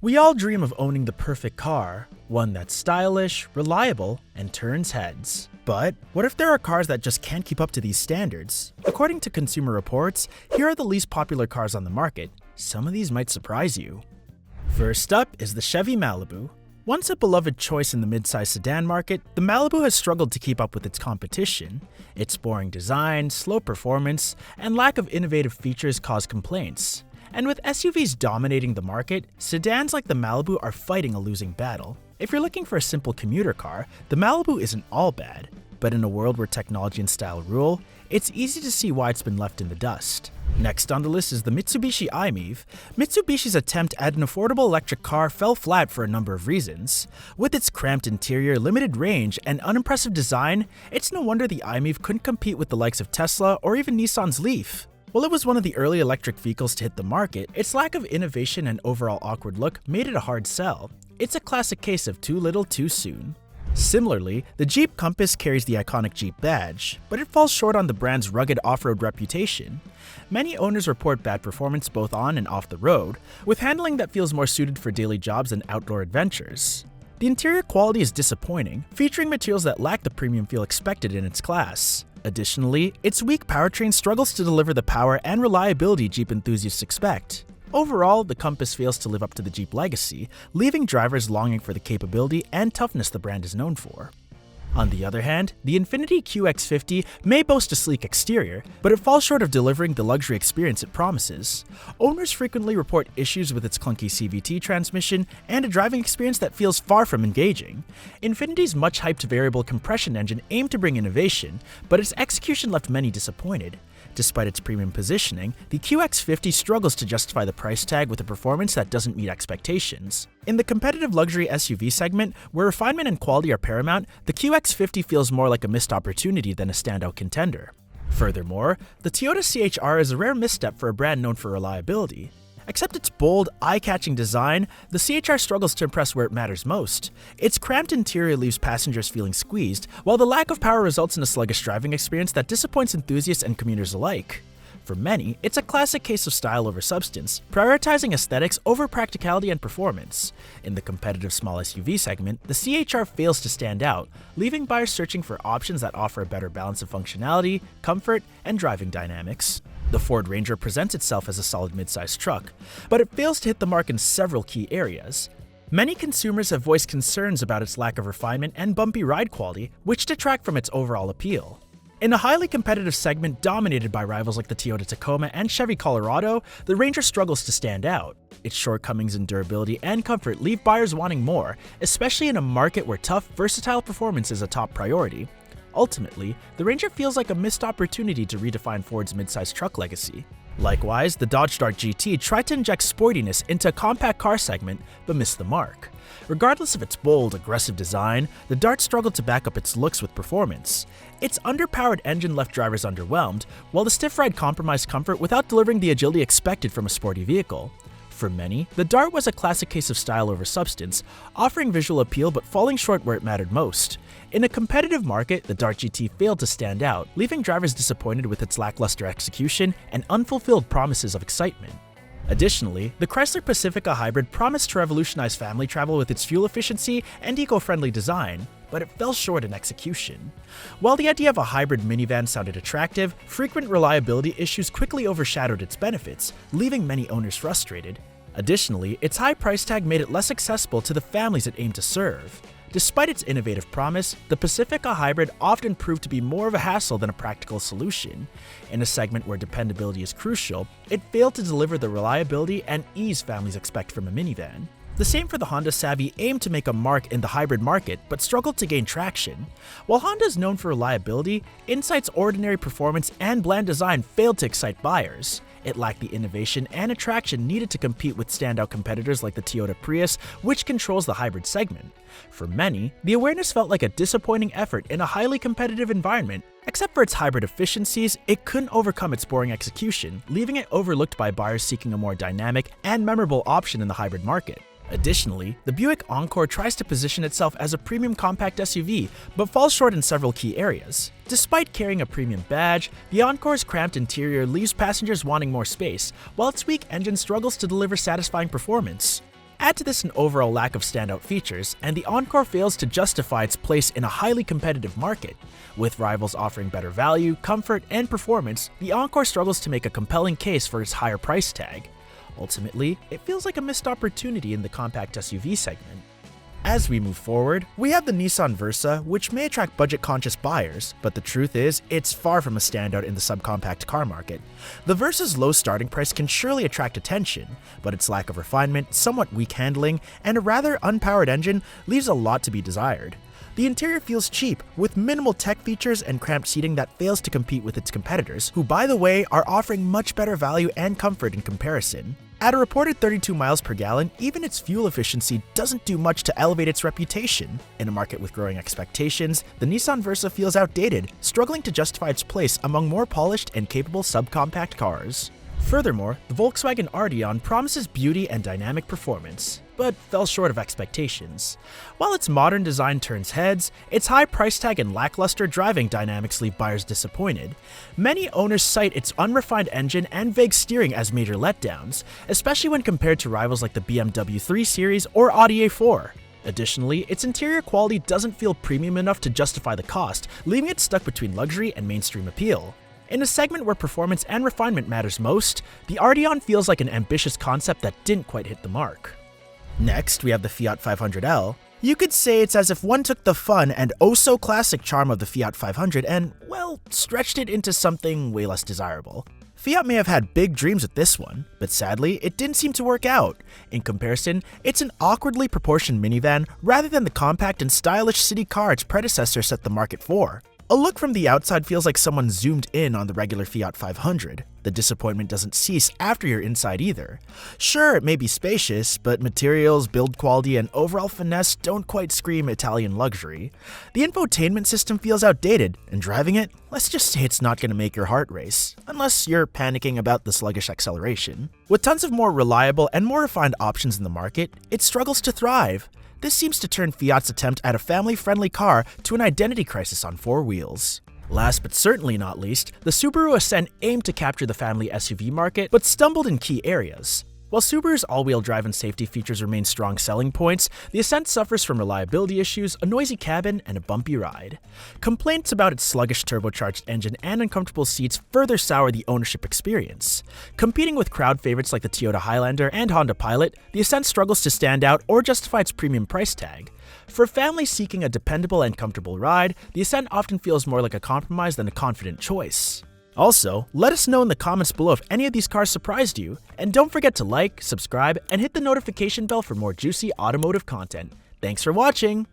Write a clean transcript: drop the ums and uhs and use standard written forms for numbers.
We all dream of owning the perfect car, one that's stylish, reliable, and turns heads. But what if there are cars that just can't keep up to these standards? According to Consumer Reports, here are the least popular cars on the market. Some of these might surprise you. First up is the Chevy Malibu. Once a beloved choice in the midsize sedan market, the Malibu has struggled to keep up with its competition. Its boring design, slow performance, and lack of innovative features cause complaints. And with SUVs dominating the market, sedans like the Malibu are fighting a losing battle. If you're looking for a simple commuter car, the Malibu isn't all bad. But in a world where technology and style rule, it's easy to see why it's been left in the dust. Next on the list is the Mitsubishi i-MiEV. Mitsubishi's attempt at an affordable electric car fell flat for a number of reasons. With its cramped interior, limited range, and unimpressive design, it's no wonder the i-MiEV couldn't compete with the likes of Tesla or even Nissan's Leaf. While it was one of the early electric vehicles to hit the market, its lack of innovation and overall awkward look made it a hard sell. It's a classic case of too little too soon. Similarly, the Jeep Compass carries the iconic Jeep badge, but it falls short on the brand's rugged off-road reputation. Many owners report bad performance both on and off the road, with handling that feels more suited for daily jobs and outdoor adventures. The interior quality is disappointing, featuring materials that lack the premium feel expected in its class. Additionally, its weak powertrain struggles to deliver the power and reliability Jeep enthusiasts expect. Overall, the Compass fails to live up to the Jeep legacy, leaving drivers longing for the capability and toughness the brand is known for. On the other hand, the Infiniti QX50 may boast a sleek exterior, but it falls short of delivering the luxury experience it promises. Owners frequently report issues with its clunky CVT transmission and a driving experience that feels far from engaging. Infiniti's much-hyped variable compression engine aimed to bring innovation, but its execution left many disappointed. Despite its premium positioning, the QX50 struggles to justify the price tag with a performance that doesn't meet expectations. In the competitive luxury SUV segment, where refinement and quality are paramount, the QX50 feels more like a missed opportunity than a standout contender. Furthermore, the Toyota CHR is a rare misstep for a brand known for reliability. Except its bold, eye-catching design, the CHR struggles to impress where it matters most. Its cramped interior leaves passengers feeling squeezed, while the lack of power results in a sluggish driving experience that disappoints enthusiasts and commuters alike. For many, it's a classic case of style over substance, prioritizing aesthetics over practicality and performance. In the competitive small SUV segment, the CHR fails to stand out, leaving buyers searching for options that offer a better balance of functionality, comfort, and driving dynamics. The Ford Ranger presents itself as a solid midsize truck, but it fails to hit the mark in several key areas. Many consumers have voiced concerns about its lack of refinement and bumpy ride quality, which detract from its overall appeal. In a highly competitive segment dominated by rivals like the Toyota Tacoma and Chevy Colorado, the Ranger struggles to stand out. Its shortcomings in durability and comfort leave buyers wanting more, especially in a market where tough, versatile performance is a top priority. Ultimately, the Ranger feels like a missed opportunity to redefine Ford's midsize truck legacy. Likewise, the Dodge Dart GT tried to inject sportiness into a compact car segment, but missed the mark. Regardless of its bold, aggressive design, the Dart struggled to back up its looks with performance. Its underpowered engine left drivers underwhelmed, while the stiff ride compromised comfort without delivering the agility expected from a sporty vehicle. For many, the Dart was a classic case of style over substance, offering visual appeal but falling short where it mattered most. In a competitive market, the Dart GT failed to stand out, leaving drivers disappointed with its lackluster execution and unfulfilled promises of excitement. Additionally, the Chrysler Pacifica Hybrid promised to revolutionize family travel with its fuel efficiency and eco-friendly design, but it fell short in execution. While the idea of a hybrid minivan sounded attractive, frequent reliability issues quickly overshadowed its benefits, leaving many owners frustrated. Additionally, its high price tag made it less accessible to the families it aimed to serve. Despite its innovative promise, the Pacifica Hybrid often proved to be more of a hassle than a practical solution. In a segment where dependability is crucial, it failed to deliver the reliability and ease families expect from a minivan. The same for the Honda Savvy aimed to make a mark in the hybrid market but struggled to gain traction. While Honda is known for reliability, Insight's ordinary performance and bland design failed to excite buyers. It lacked the innovation and attraction needed to compete with standout competitors like the Toyota Prius, which controls the hybrid segment. For many, the awareness felt like a disappointing effort in a highly competitive environment. Except for its hybrid efficiencies, it couldn't overcome its boring execution, leaving it overlooked by buyers seeking a more dynamic and memorable option in the hybrid market. Additionally, the Buick Encore tries to position itself as a premium compact SUV, but falls short in several key areas. Despite carrying a premium badge, the Encore's cramped interior leaves passengers wanting more space, while its weak engine struggles to deliver satisfying performance. Add to this an overall lack of standout features, and the Encore fails to justify its place in a highly competitive market. With rivals offering better value, comfort, and performance, the Encore struggles to make a compelling case for its higher price tag. Ultimately, it feels like a missed opportunity in the compact SUV segment. As we move forward, we have the Nissan Versa, which may attract budget-conscious buyers, but the truth is, it's far from a standout in the subcompact car market. The Versa's low starting price can surely attract attention, but its lack of refinement, somewhat weak handling, and a rather unpowered engine leaves a lot to be desired. The interior feels cheap, with minimal tech features and cramped seating that fails to compete with its competitors, who by the way are offering much better value and comfort in comparison. At a reported 32 miles per gallon, even its fuel efficiency doesn't do much to elevate its reputation. In a market with growing expectations, the Nissan Versa feels outdated, struggling to justify its place among more polished and capable subcompact cars. Furthermore, the Volkswagen Arteon promises beauty and dynamic performance, but fell short of expectations. While its modern design turns heads, its high price tag and lackluster driving dynamics leave buyers disappointed. Many owners cite its unrefined engine and vague steering as major letdowns, especially when compared to rivals like the BMW 3 Series or Audi A4. Additionally, its interior quality doesn't feel premium enough to justify the cost, leaving it stuck between luxury and mainstream appeal. In a segment where performance and refinement matters most, the Arteon feels like an ambitious concept that didn't quite hit the mark. Next, we have the Fiat 500L. You could say it's as if one took the fun and oh-so-classic charm of the Fiat 500 and, well, stretched it into something way less desirable. Fiat may have had big dreams with this one, but sadly, it didn't seem to work out. In comparison, it's an awkwardly proportioned minivan rather than the compact and stylish city car its predecessor set the market for. A look from the outside feels like someone zoomed in on the regular Fiat 500. The disappointment doesn't cease after you're inside either. Sure, it may be spacious, but materials, build quality, and overall finesse don't quite scream Italian luxury. The infotainment system feels outdated, and driving it, let's just say it's not going to make your heart race, unless you're panicking about the sluggish acceleration. With tons of more reliable and more refined options in the market, it struggles to thrive. This seems to turn Fiat's attempt at a family-friendly car to an identity crisis on four wheels. Last but certainly not least, the Subaru Ascent aimed to capture the family SUV market, but stumbled in key areas. While Subaru's all-wheel drive and safety features remain strong selling points, the Ascent suffers from reliability issues, a noisy cabin, and a bumpy ride. Complaints about its sluggish turbocharged engine and uncomfortable seats further sour the ownership experience. Competing with crowd favorites like the Toyota Highlander and Honda Pilot, the Ascent struggles to stand out or justify its premium price tag. For families seeking a dependable and comfortable ride, the Ascent often feels more like a compromise than a confident choice. Also, let us know in the comments below if any of these cars surprised you, and don't forget to like, subscribe, and hit the notification bell for more juicy automotive content. Thanks for watching!